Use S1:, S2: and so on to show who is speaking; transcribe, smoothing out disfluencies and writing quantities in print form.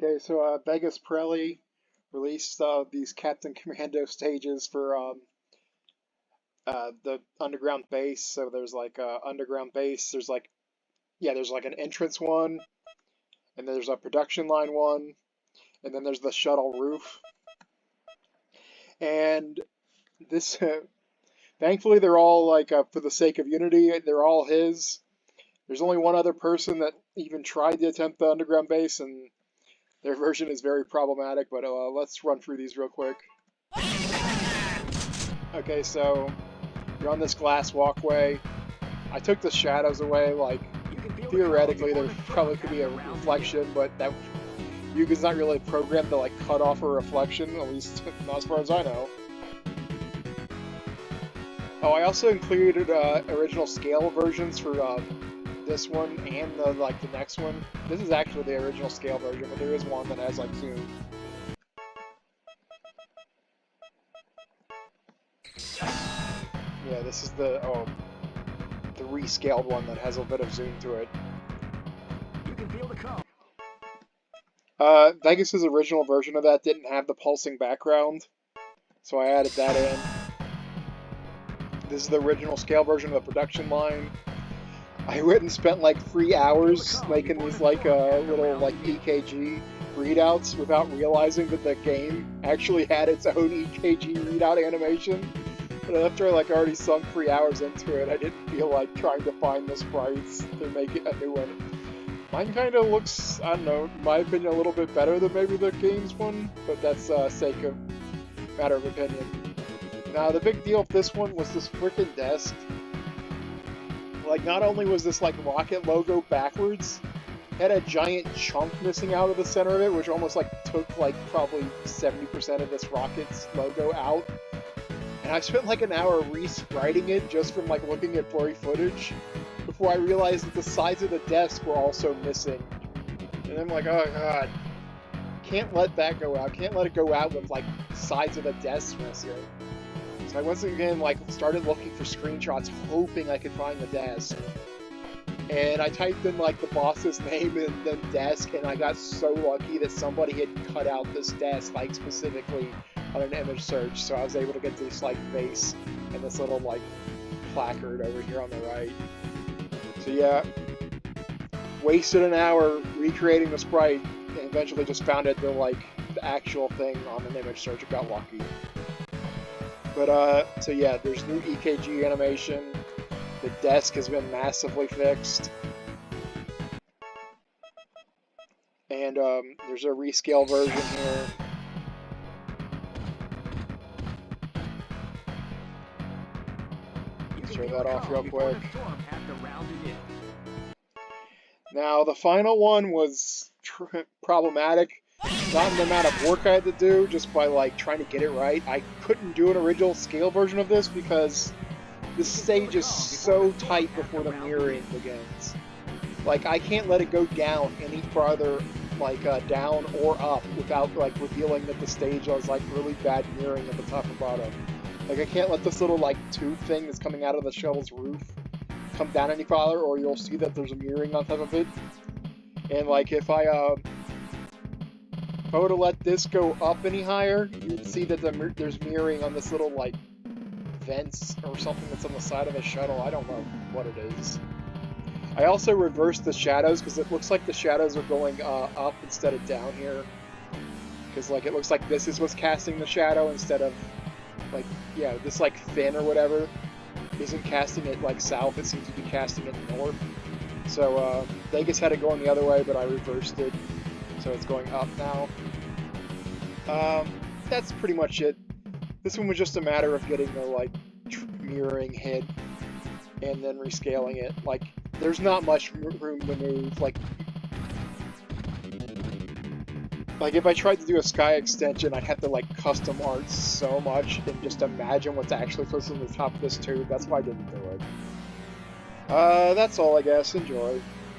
S1: Okay, so Vegas Pirelli released these Captain Commando stages for the underground base. So there's like underground base. There's like an entrance one, and there's a production line one, and then there's the shuttle roof. And this, thankfully, they're all like for the sake of unity, they're all his. There's only one other person that even tried to attempt the underground base, and their version is very problematic, but let's run through these real quick. Okay, so you're on this glass walkway. I took the shadows away, like, theoretically there probably could be a reflection, but that Yuga's not really programmed to, like, cut off a reflection, at least not as far as I know. Oh, I also included original scale versions for this one and the next one. This is actually the original scale version, but there is one that has like zoom. Yeah, this is the rescaled one that has a bit of zoom to it. You can feel the calm. Vegas's original version of that didn't have the pulsing background, so I added that in. This is the original scale version of the production line. I went and spent like 3 hours making these like little like EKG readouts without realizing that the game actually had its own EKG readout animation. But after I like already sunk 3 hours into it, I didn't feel like trying to find the sprites to make it a new one. Mine kind of looks, I don't know, in my opinion, a little bit better than maybe the game's one, but that's sake of matter of opinion. Now the big deal with this one was this freaking desk. Like, not only was this, like, rocket logo backwards, it had a giant chunk missing out of the center of it, which almost, like, took, like, probably 70% of this rocket's logo out. And I spent, like, an hour re-spriting it just from, like, looking at blurry footage before I realized that the sides of the desk were also missing. And I'm like, oh, God. Can't let that go out. Can't let it go out with, like, sides of the desk missing. So I once again like started looking for screenshots, hoping I could find the desk. And I typed in like the boss's name and then desk, and I got so lucky that somebody had cut out this desk like specifically on an image search. So I was able to get this like vase and this little like placard over here on the right. So yeah, wasted an hour recreating the sprite and eventually just found it the actual thing on an image search. I got lucky. But, so yeah, there's new EKG animation. The desk has been massively fixed. And, there's a rescale version here. Show that off real quick. Now, the final one was problematic. Not in the amount of work I had to do, just by like trying to get it right. I couldn't do an original scale version of this because the stage is so tight before the mirroring begins. Like, I can't let it go down any farther, like down or up, without like revealing that the stage has like really bad mirroring at the top and bottom. Like, I can't let this little like tube thing that's coming out of the shuttle's roof come down any farther, or you'll see that there's a mirroring on top of it. And like, if I were to let this go up any higher, you'd see that there's mirroring on this little, like, vents or something that's on the side of the shuttle. I don't know what it is. I also reversed the shadows because it looks like the shadows are going up instead of down here. Because, like, it looks like this is what's casting the shadow instead of, like, yeah, this, like, fin or whatever isn't casting it, like, south. It seems to be casting it north. So, Vegas had it going the other way, but I reversed it. So it's going up now. That's pretty much it. This one was just a matter of getting the like mirroring hit and then rescaling it. Like, there's not much room to move. Like if I tried to do a sky extension, I'd have to like custom art so much and just imagine what's actually supposed to be on the top of this tube. That's why I didn't do it. That's all I guess. Enjoy.